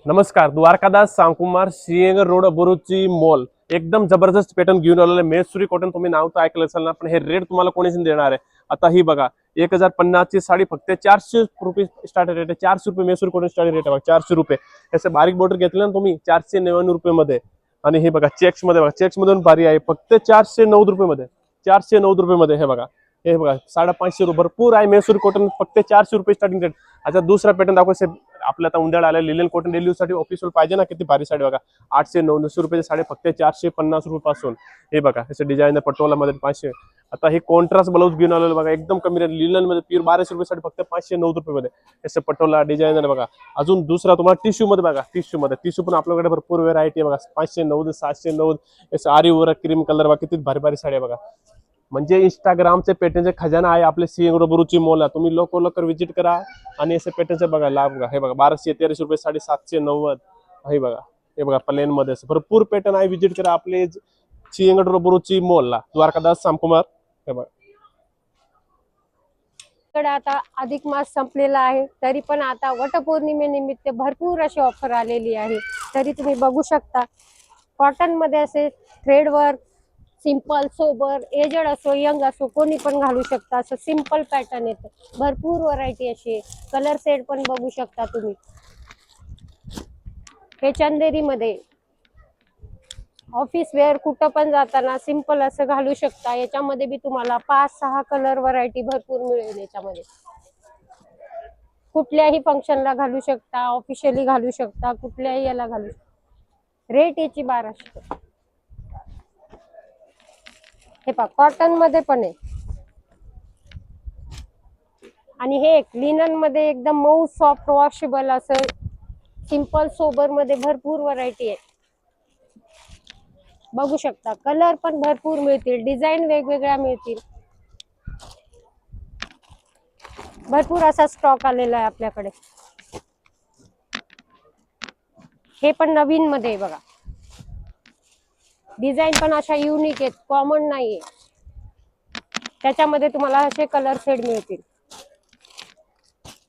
नमस्कार, Dwarkadas सांकुमार Sinhagad road अबोरूची mall एकदम जबरदस्त पॅटर्न घेऊन आलेलं आहे। मेसुरी कॉटन तुम्ही नाव तर ऐकलं असेल ना, पण हे रेट तुम्हाला कोणीच नाही देणार आहे। आता ही बघा 1050 ची साडी फक्त 400 रुपये स्टार्ट रेट आहे। 400 रुपये मेसुरी कॉटन स्टार्ट रेट आहे बघा, 400 रुपये। याचे बारीक बॉर्डर घेतलं ना तुम्ही 499 रुपये मध्ये। आणि हे बघा चेक्स मध्ये बघा, चेक्स मधून भारी आहे फक्त 409 रुपये मध्ये, 409 रुपये मध्ये। हे बघा 550 रुपये भरपूर आहे। मेसुरी कॉटन फक्त 400 रुपये स्टार्टिंग रेट। आता दुसरा पॅटर्न दाखवायचं आपल्या आता उंडाळ आल्या लिलन कॉटन डेली यूज साठी ऑफिशियल पाहिजे ना, किती भारी साडी बघा। 800-900 रुपये साडी फक्त 450 रुपये पासून। हे बघा ह्याचं डिझाईन पटोला मध्ये 500। आता हे कॉन्ट्रास्ट ब्लाउज घेऊन आलेलं बघा, एकदम कमी रेट लिलन मध्ये प्युअर 1200 रुपये साडी फक्त 509 रुपये मध्ये। याचं पटोला डिझाईन आहे बघा। अजून दुसरा तुम्हाला टिश्यू मध्ये बघा, टिश्यू पण आपल्याकडे भरपूर व्हेरायटी आहे बघा। 509 709 याचं आरी वर्क क्रीम कलर बघा, किती भारी भारी साडी बघा। म्हणजे इंस्टाग्रामचे पॅटर्नचे खजाना आहे आपले सिंहगड अबोरूची मॉल आहे। तुम्ही लवकर विजिट करा आणि असे पॅटर्नचे बघा लाभ बघा। हे बघा 1200-1300 रुपये साडी 790। हे बघा, हे बघा प्लेन मध्ये भरपूर पॅटर्न आहे। विजिट करा आपले सिंहगड अबोरूची मॉल ला, द्वारकादास सांकुमार। हे बघा आता अधिक मास संपलेला आहे, तरी पण आता वटपौर्णिमेनिमित्त भरपूर अशी ऑफर आलेली आहे। तरी तुम्ही बघू शकता कॉटन मध्ये असे thread work, simple sober, aged असो यंग असो कोणी पण घालू शकता। असं सिंपल पॅटर्न येतं, भरपूर व्हरायटी अशी। कलर सेट पण बघू शकता तुम्ही। हे चंदेरी मध्ये ऑफिस वेअर कुठं पण जाताना सिंपल असं घालू शकता। याच्यामध्ये बी तुम्हाला 5-6 कलर व्हरायटी भरपूर मिळेल। याच्यामध्ये कुठल्याही फंक्शनला घालू शकता, ऑफिशियली घालू शकता, कुठल्याही याला घालू शकता। रेट याची 1200। हे पहा कॉटन मध्ये पण आहे, आणि हे एक लिनन मध्ये एकदम मऊ सॉफ्ट वॉशेबल असं सिंपल सोबर मध्ये भरपूर व्हरायटी आहे। बघू शकता कलर पण भरपूर मिळतील, डिझाईन वेगवेगळ्या मिळतील। भरपूर असा स्टॉक आलेला आहे आपल्याकडे। हे पण नवीन मध्ये आहे बघा, डिझाईन पण अशा युनिक आहेत, कॉमन नाहीये। त्याच्यामध्ये तुम्हाला असे कलर शेड मिळतील।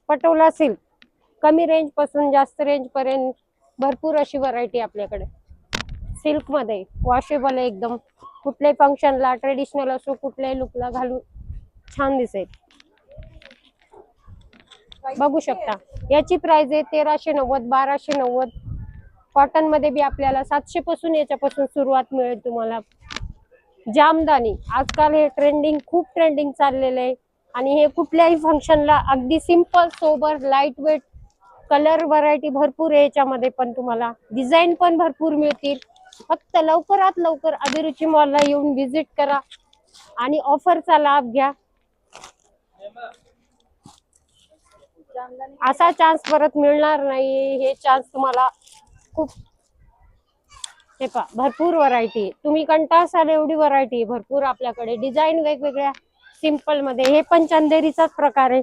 पटोला सिल्क, कमी रेंज पासून जास्त रेंज पर्यंत भरपूर अशी व्हरायटी आपल्याकडे। सिल्क मध्ये वॉशेबल आहे एकदम, कुठल्याही फंक्शनला ट्रेडिशनल असो कुठल्याही लुकला घालू छान दिसेल। बघू शकता याची प्राइस आहे 1390 1290। कॉटन मध्ये बी आपल्याला 700 पासून याच्यापासून सुरुवात मिळेल तुम्हाला। जामदानी आजकाल हे खूप ट्रेंडिंग चाललेलं आहे, आणि हे कुठल्याही फंक्शनला अगदी simple sober light weight colour variety भरपूर आहे। याच्यामध्ये पण तुम्हाला डिझाईन पण भरपूर मिळतील। फक्त लवकरात लवकर अभिरुची मॉलला येऊन व्हिजिट करा आणि ऑफरचा लाभ घ्या। असा चान्स परत मिळणार नाही, हे चान्स तुम्हाला खूप। हे पहा भरपूर व्हरायटी, तुम्ही कंटाळसाल एवढी व्हरायटी भरपूर आपल्याकडे। डिझाईन वेगवेगळ्या सिंपल मध्ये, हे पण चंदेरीचाच प्रकार आहे।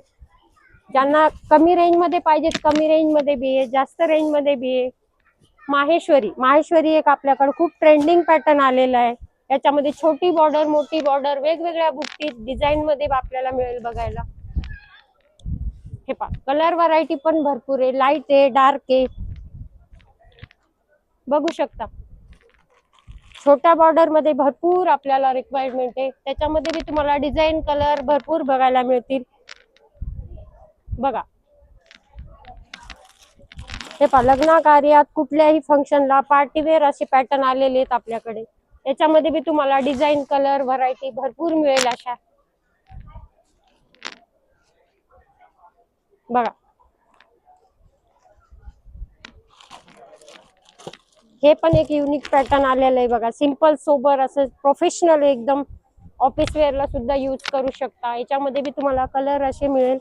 ज्यांना कमी रेंज मध्ये पाहिजे कमी रेंज मध्ये बी आहे, जास्त रेंज मध्ये बी आहे। माहेश्वरी एक आपल्याकडे खूप ट्रेंडिंग पॅटर्न आलेला आहे। याच्यामध्ये छोटी बॉर्डर मोठी बॉर्डर वेगवेगळ्या बुट्टी डिझाईन मध्ये आपल्याला मिळेल बघायला। हे पहा कलर व्हरायटी पण भरपूर आहे, लाईट आहे डार्क आहे, बघू शकता। छोट्या बॉर्डर मध्ये भरपूर आपल्याला रिक्वायरमेंट आहे, त्याच्यामध्ये बी तुम्हाला डिझाईन कलर भरपूर बघायला मिळतील। बघा हे पहा लग्न कार्यात कुठल्याही फंक्शनला पार्टीवेअर असे पॅटर्न आलेले आहेत आपल्याकडे। याच्यामध्ये बी तुम्हाला डिझाईन कलर व्हरायटी भरपूर मिळेल अशा। बघा हे पण एक युनिक पॅटर्न आलेलं आहे बघा, सिंपल सोबर असं प्रोफेशनल एकदम ऑफिस वेअरला सुद्धा यूज करू शकता। याच्यामध्ये बी तुम्हाला कलर असे मिळेल,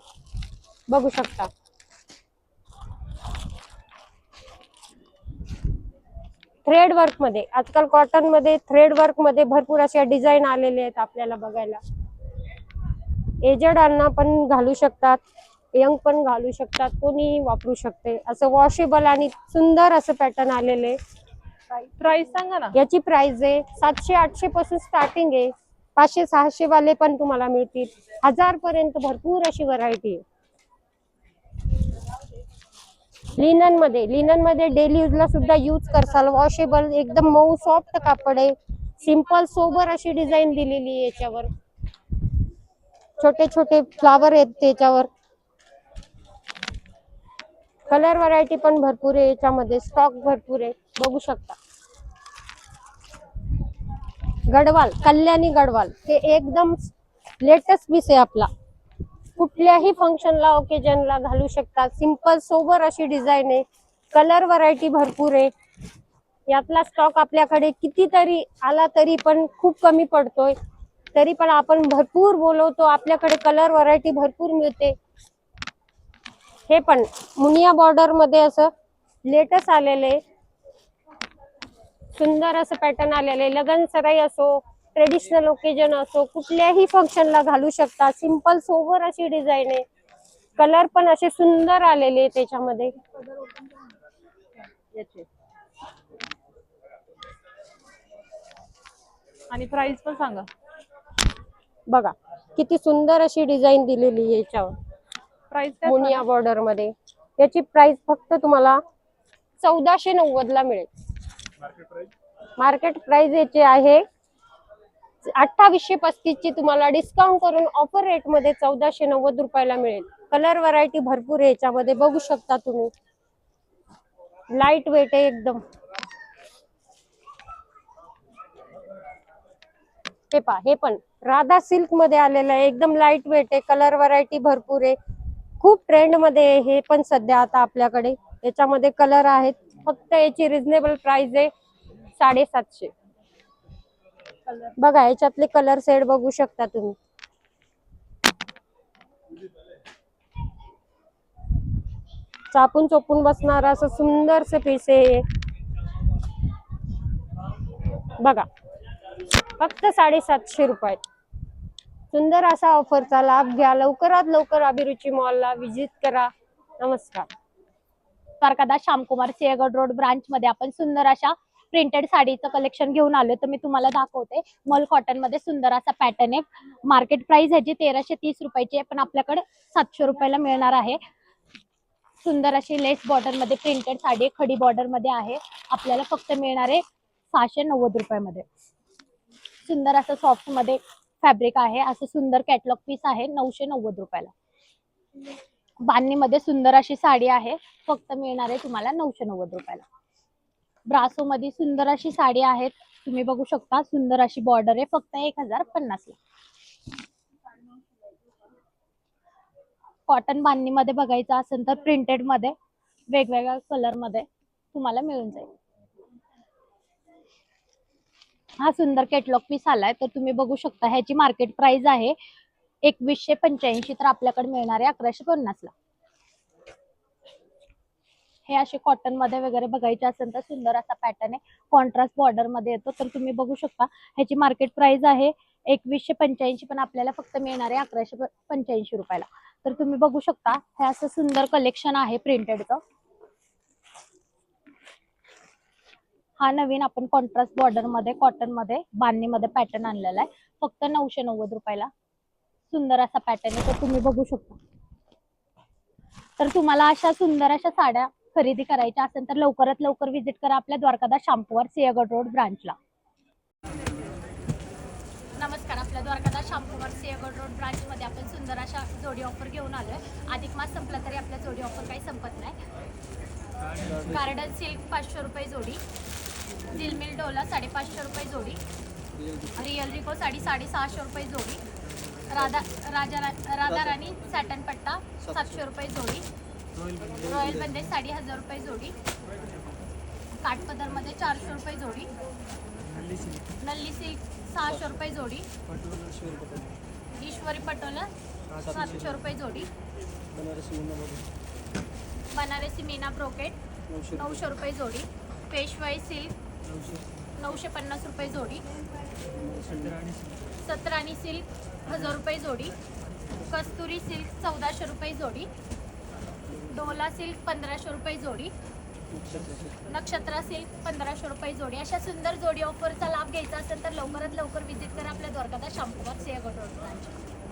बघू शकता। थ्रेड वर्क मध्ये आजकाल कॉटन मध्ये थ्रेड वर्क मध्ये भरपूर अशा डिझाईन आलेले आहेत आपल्याला बघायला। एजडांना पण घालू शकतात, यंग पण घालू शकतात, कोणी वापरू शकते। असं वॉशेबल आणि सुंदर असं पॅटर्न आलेले। प्राइस सांगा ना। याची प्राइस आहे 700-800 पासून स्टार्टिंग आहे, 500-600 वाले पण तुम्हाला मिळतील, 1000 पर्यंत भरपूर अशी व्हरायटी आहे। लिनन मध्ये डेली यूजला सुद्धा यूज करसाल. वॉशेबल, एकदम मऊ सॉफ्ट कापड आहे. सिंपल सोबर अशी डिझाईन दिलेली आहे याच्यावर. छोटे छोटे फ्लावर आहेत त्याच्यावर. कलर व्हरायटी पण भरपूर आहे याच्यामध्ये. स्टॉक भरपूर आहे, बघू शकता. गडवाल, कल्याणी गडवाल, हे एकदम लेटेस्ट पीस आहे आपला. कुठल्याही फंक्शनला, ओकेजनला घालू शकता. सिंपल सोबर अशी डिझाईन आहे. कलर व्हरायटी भरपूर आहे. यातला स्टॉक आपल्याकडे कितीतरी आला तरी पण खूप कमी पडतोय. तरी पण आपण भरपूर बोलवतो. आपल्याकडे कलर व्हरायटी भरपूर मिळते. हे पण मुनिया बॉर्डर मध्ये असं लेटेस्ट आलेले सुंदर असं पॅटर्न आलेले. लगन सराई असो, ट्रेडिशनल ओकेजन असो, कुठल्याही फंक्शनला घालू शकता. सिंपल सोबर अशी डिझाईन आहे. कलर पण असे सुंदर आलेले त्याच्यामध्ये. आणि प्राइस पण सांगा. बघा किती सुंदर अशी डिझाईन दिलेली आहे याच्यावर. प्राइस काय मुनिया बॉर्डर मध्ये याची प्राइस फक्त तुम्हाला 1490 ला मिळेल. मार्केट प्राइस याची आहे 2835 ची. तुम्हाला डिस्काउंट करून ऑफर रेट मध्ये 1490 रुपयाला मिळेल. कलर व्हरायटी भरपूर आहे याच्यामध्ये, बघू शकता तुम्ही. लाईट वेट आहे एकदम. हे पहा, हे पण राधा सिल्क मध्ये आलेलं आहे. एकदम लाईट वेट आहे. कलर व्हरायटी भरपूर आहे. खूप ट्रेंड मध्ये आहे हे पण सध्या आता आपल्याकडे. याच्यामध्ये कलर आहेत. फक्त याची रिझनेबल प्राइस आहे 750. बघा याच्यातले कलर सेट बघू शकता तुम्ही. चापून चोपून बसणार असं सुंदरसे पीस आहे. बघा फक्त 750 रुपये. सुंदर असा ऑफरचा लाभ घ्या. लवकरात लवकर अभिरुची मॉलला व्हिजिट करा. नमस्कार. द्वारकादास श्यामकुमार सिंहगड रोड ब्रांच मध्ये आपण सुंदर अशा प्रिंटेड साडीचं कलेक्शन घेऊन आलोय. तर मी तुम्हाला दाखवते. मल कॉटन मध्ये सुंदर असा पॅटर्न आहे. मार्केट प्राइस ह्याची 1330 रुपयाची आहे, पण आपल्याकडे 700 रुपयाला मिळणार आहे. सुंदर अशी लेस बॉर्डर मध्ये प्रिंटेड साडी खडी बॉर्डर मध्ये आहे. आपल्याला फक्त मिळणार आहे 690 रुपयामध्ये. सुंदर असं सॉफ्ट मध्ये फॅब्रिक आहे. असं सुंदर कॅटलॉग पीस आहे 990 रुपयाला. बांधणी मध्ये सुंदर अशी साडी आहे. फक्त मिळणार आहे तुम्हाला 990 रुपयाला. ब्रासो मध्ये सुंदर अशी साडी आहे. तुम्ही बघू शकता. सुंदर अशी बॉर्डर आहे. फक्त 1050 ला. कॉटन बांधणी मध्ये बघायचं असेल तर प्रिंटेड मध्ये वेगवेगळ्या कलर मध्ये तुम्हाला मिळून जाईल. हा सुंदर कॅटलॉग पीस आलाय. तर तुम्ही बघू शकता. ह्याची मार्केट प्राइस आहे 2185, तर आपल्याकडे मिळणार आहे 1150 ला. हे असे कॉटन मध्ये वगैरे बघायचे असेल तर सुंदर असा पॅटर्न आहे. कॉन्ट्रास्ट बॉर्डर मध्ये येतो. तर तुम्ही बघू शकता. ह्याची मार्केट प्राइस आहे 2185, पण आपल्याला फक्त मिळणार आहे 1185 रुपयाला. तर तुम्ही बघू शकता. हे असं सुंदर कलेक्शन आहे प्रिंटेडचं. हा नवीन आपण कॉन्ट्रास्ट बॉर्डर मध्ये कॉटन मध्ये बांधणी मध्ये पॅटर्न आणलेला आहे. फक्त 990 रुपयाला. सुंदर असा पॅटर्न आहे. तर तुम्ही बघू शकता. तर तुम्हाला अशा सुंदर अशा साड्या खरेदी करायच्या असेल तर लवकरात लवकर व्हिजिट करा आपल्या द्वारकादास श्यामकुमार सिंहगड रोड ब्रांचला. नमस्कार. आपल्या द्वारकादास श्यामकुमार सिंहगड रोड ब्रांच मध्ये आपण सुंदर अशा जोडी ऑफर घेऊन आलोय. अधिक मास संपला तरी आपल्या जोडी ऑफर काही संपत नाही. गार्डन सिल्क 500 रुपये जोडी. दिलमिल डोला 550 रुपये जोडी. रियल रिको साडी 650 रुपये जोडी. राधा राणी सॅटन पट्टा 700 रुपये जोडी. रॉयल बंदेज साडी 1000 रुपये जोडी. काठपदर मध्ये 400 रुपये जोडी. नल्ली सिल्क 600 रुपये जोडी. ईश्वरी पटोला 700 रुपये जोडी. बनारसी मीना ब्रोकेट 900 रुपये जोडी. पेशवाई सिल्क 950 रुपये जोडी. सतराणी सिल्क 1000 रुपये जोडी. कस्तुरी सिल्क 1400 रुपये जोडी. डोला सिल्क 1500 रुपये जोडी. नक्षत्रा सिल्क 1500 रुपये जोडी. अशा सुंदर जोडी ऑफरचा लाभ घ्यायचा असेल तर लवकरात लवकर व्हिजिट करा आपल्या द्वारकादास श्यामकुमार सिंहगड रोड ब्रांच.